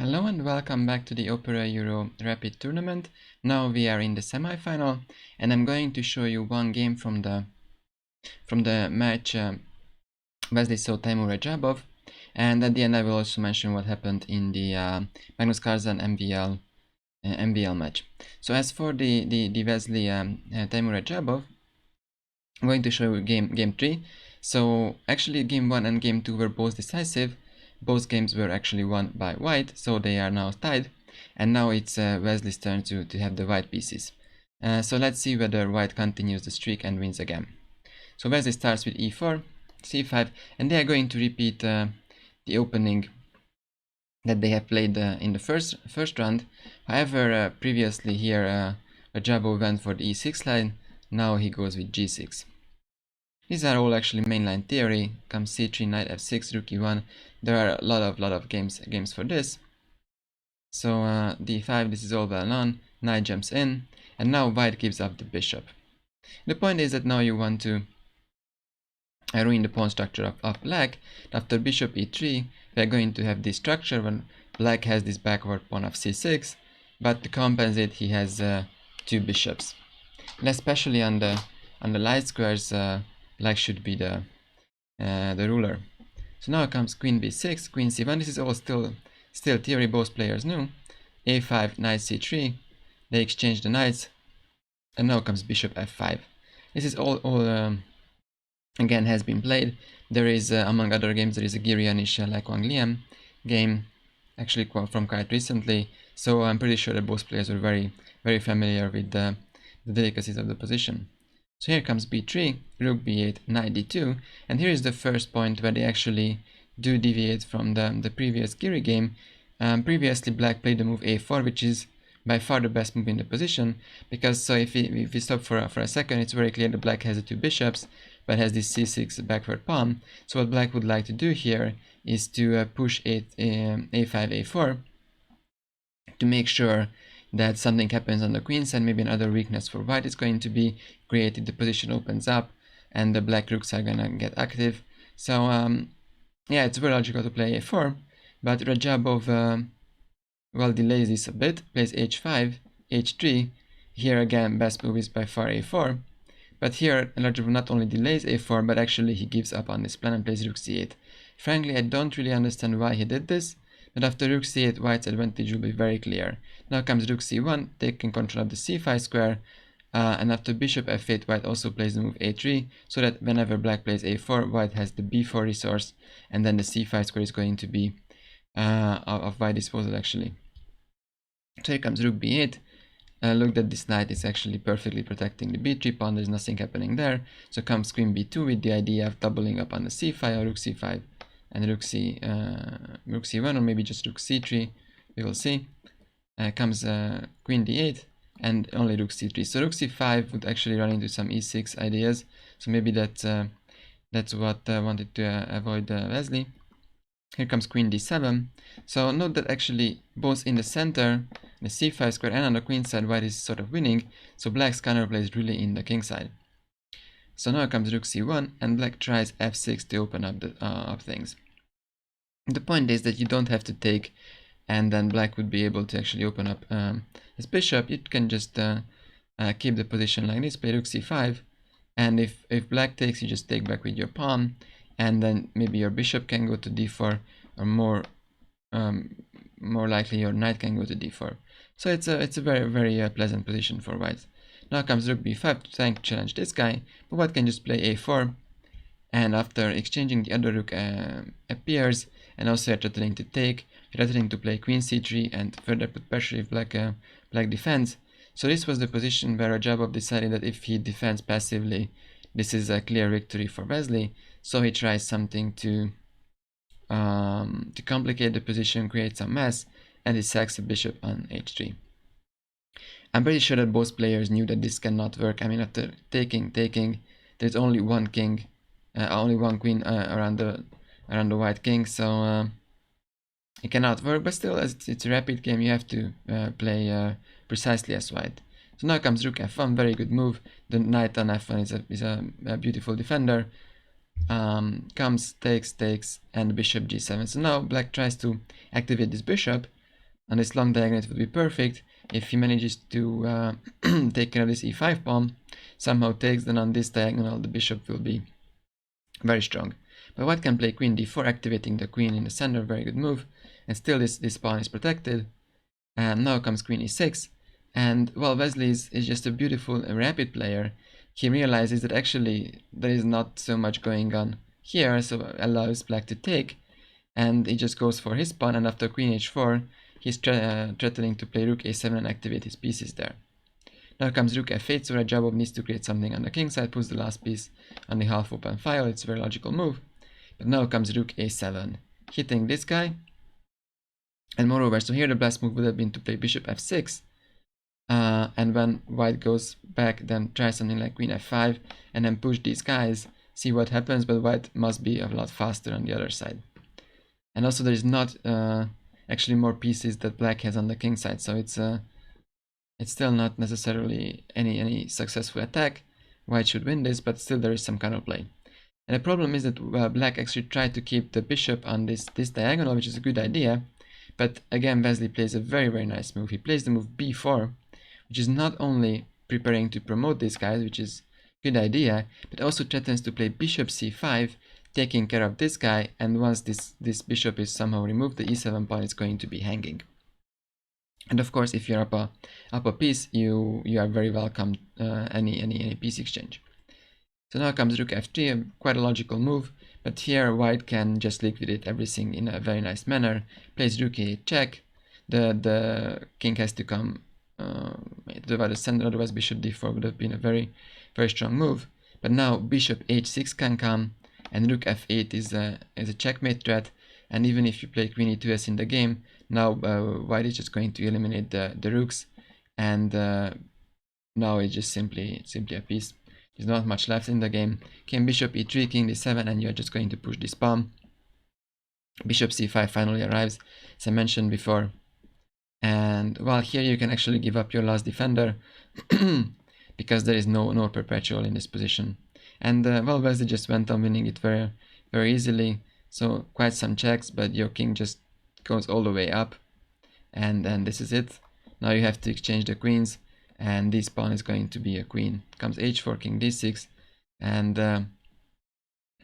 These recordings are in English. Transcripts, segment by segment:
Hello and welcome back to the Opera Euro Rapid Tournament. Now we are in the semi-final and I'm going to show you one game from the match Wesley So, Teimour Radjabov, and at the end I will also mention what happened in the Magnus Carlsen MVL match. So as for the Wesley Teimour Radjabov, I'm going to show you game 3. So actually game 1 and game 2 were both decisive. Both games were actually won by white, so they are now tied. And now it's Wesley's turn to have the white pieces. So let's see whether white continues the streak and wins again. So Wesley starts with e4, c5, and they are going to repeat the opening that they have played in the first round. However, previously here Radjabov went for the e6 line. Now he goes with g6. These are all actually mainline theory. Comes c3, knight f6, rook e1. There are a lot of games for this. So d5, this is all well known. Knight jumps in, and now white gives up the bishop. The point is that now you want to ruin the pawn structure of black. After bishop e3, we are going to have this structure when black has this backward pawn of c6, but to compensate he has two bishops. And especially on the light squares, black should be the ruler. So now comes queen b6, queen c1. This is all still theory, both players knew. a5, knight c3. They exchange the knights, and now comes bishop f5. This is all again has been played. There is among other games, there is a Girianish Wang Liam game, actually from quite recently. So I'm pretty sure that both players were very familiar with the delicacies of the position. So here comes b3, rook b8, knight d2, and here is the first point where they actually do deviate from the previous Giri game. Previously black played the move a4, which is by far the best move in the position, because so if we stop for a second, it's very clear that black has the two bishops, but has this c6 backward pawn. So what black would like to do here is to push a5, a4 to make sure that something happens on the queen side. Maybe another weakness for white is going to be created. The position opens up and the black rooks are gonna get active. So yeah, it's very logical to play a4, but Radjabov well delays this a bit, plays h5, h3. Here again best move is by far a4, but here Radjabov not only delays a4, but actually he gives up on this plan and plays rook c8. Frankly, I don't really understand why he did this, but after rook c8, white's advantage will be very clear. Now comes rook c1, taking control of the c5 square, and after bishop f8, white also plays the move a3, so that whenever black plays a4, white has the b4 resource, and then the c5 square is going to be of white disposal actually. So here comes rook b8. Look that this knight is actually perfectly protecting the b3 pawn, there's nothing happening there. So comes queen b2 with the idea of doubling up on the c5 or rook c5 and rook c1, or maybe just rook c3, we will see. Comes queen d8 and only rook c3. So rook c5 would actually run into some e6 ideas, so maybe that's what wanted to avoid Wesley. Here comes queen d7. So note that actually both in the center, the c5 square, and on the queen side, white is sort of winning, so black's counterplay is really in the king side. So now comes rook c1, and black tries f6 to open up up things. The point is that you don't have to take, and then black would be able to actually open up his bishop. You can just keep the position like this, play rook c5, and if black takes, you just take back with your pawn, and then maybe your bishop can go to d4, or more likely your knight can go to d4. So it's a very pleasant position for white. Now comes rook b5 to challenge this guy, but white can just play a4, and after exchanging, the other rook appears, and also you're threatening to take, threatening to play queen c3 and further put pressure if black defends. So this was the position where Radjabov decided that if he defends passively, this is a clear victory for Wesley. So he tries something to complicate the position, create some mess, and he sacks the bishop on h3. I'm pretty sure that both players knew that this cannot work. I mean, after taking, there's only one king, only one queen around the white king, so it cannot work. But still, as it's a rapid game, you have to play precisely as white. So now comes rook f1, very good move. The knight on f1 is a beautiful defender. Comes, takes, and bishop g7. So now black tries to activate this bishop, On this long diagonal it would be perfect. If he manages to take care of this e5 pawn, somehow takes, then on this diagonal the bishop will be very strong. But white can play queen d4, activating the queen in the center, very good move. And still this pawn is protected. And now comes queen e6. And well, Wesley is just a beautiful rapid player. He realizes that actually there is not so much going on here, so allows black to take. And he just goes for his pawn, and after queen h4, he's threatening to play rook a7 and activate his pieces there. Now comes rook f8, so Radjabov needs to create something on the king side, puts the last piece on the half open file. It's a very logical move. But now comes rook a7, hitting this guy. And moreover, so here the best move would have been to play bishop f6. And when white goes back, then try something like queen f5 and then push these guys, see what happens, but white must be a lot faster on the other side. And also there is not actually more pieces that black has on the king side, so it's still not necessarily any successful attack. White should win this, but still there is some counterplay. And the problem is that black actually tried to keep the bishop on this diagonal, which is a good idea. But again, Wesley plays a very nice move. He plays the move b4, which is not only preparing to promote these guys, which is a good idea, but also threatens to play bishop c5, taking care of this guy, and once this bishop is somehow removed, the e7 pawn is going to be hanging. And of course, if you're up a piece, you are very welcome any piece exchange. So now comes rook f3, quite a logical move, but here white can just liquidate everything in a very nice manner. Plays rook a check, the king has to come to the center, otherwise bishop d4 would have been a very strong move. But now bishop h6 can come, and rook f8 is a checkmate threat. And even if you play queen e2 as in the game, now white is just going to eliminate the rooks, and now it's just simply a piece. There's not much left in the game. King bishop e3, king d7, and you're just going to push this pawn. Bishop c5 finally arrives, as I mentioned before. And well, here you can actually give up your last defender because there is no perpetual in this position. And well, Wesley just went on winning it very easily. So quite some checks, but your king just goes all the way up. And then this is it. Now you have to exchange the queens, and this pawn is going to be a queen. Comes h4, king d6, and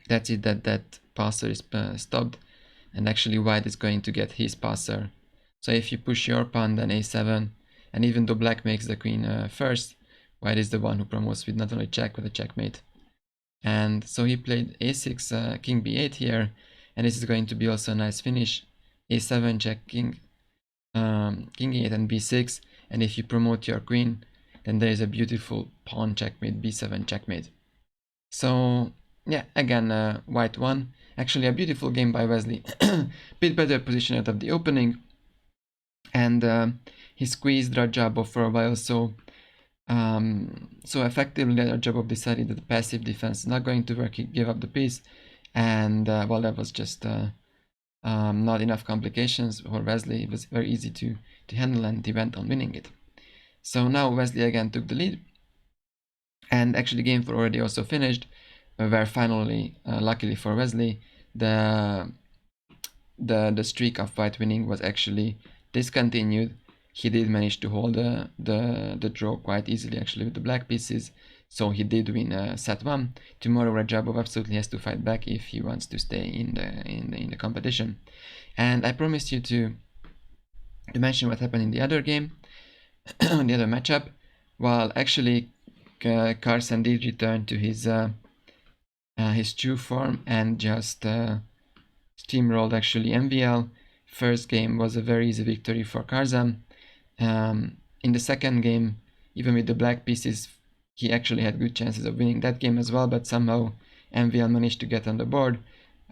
that's it. That passer is stopped, and actually white is going to get his passer. So if you push your pawn, then a7, and even though black makes the queen first, white is the one who promotes with not only check but a checkmate. And so he played a6, king b8 here, and this is going to be also a nice finish. a7, check, king e8 and b6, and if you promote your queen, then there is a beautiful pawn checkmate, b7 checkmate. So yeah, again, white won. Actually a beautiful game by Wesley. Bit better position out of the opening, and he squeezed Radjabov for a while, so effectively Radjabov decided that the passive defense is not going to work. He gave up the piece, and well, that was just not enough complications for Wesley. It was very easy to handle, and he went on winning it. So now Wesley again took the lead, and actually game 4 already also finished, where finally, luckily for Wesley, the streak of white winning was actually discontinued. He did manage to hold the draw quite easily actually with the black pieces, so he did win set 1. Teimour Radjabov absolutely has to fight back if he wants to stay in the competition. And I promised you to mention what happened in the other game, the other matchup. Well, actually, Carson did return to his true form and just steamrolled actually MVL. First game was a very easy victory for Karzan. In the second game, even with the black pieces, he actually had good chances of winning that game as well, but somehow MVL managed to get on the board,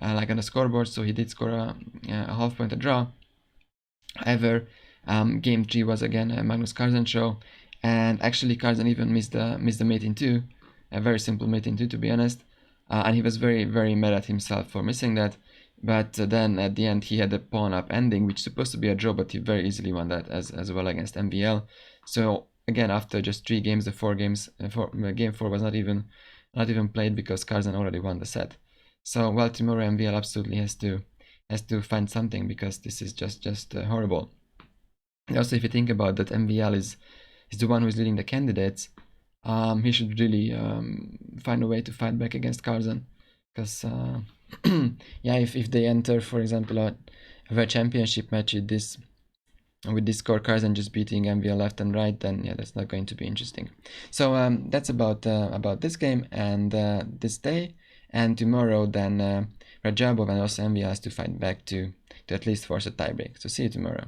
like on the scoreboard, so he did score a half-point draw. However, game 3 was again a Magnus Carlsen show, and actually Carlsen even missed the mate in 2, a very simple mate in 2 to be honest, and he was very mad at himself for missing that. But then at the end he had a pawn up ending, which is supposed to be a draw, but he very easily won that as well against MVL. So again, after just 3 games, the 4 games, game 4 was not even played because Carlsen already won the set. So well, Teimour MVL absolutely has to find something, because this is just horrible. Also, if you think about that, MVL is the one who is leading the candidates. He should really find a way to fight back against Carlsen, because yeah, if they enter, for example, a World Championship match with this score, Carlsen just beating MVL left and right, then yeah, that's not going to be interesting. So that's about this game and this day, and tomorrow then Radjabov and also MVL has to fight back to at least force a tiebreak. So see you tomorrow.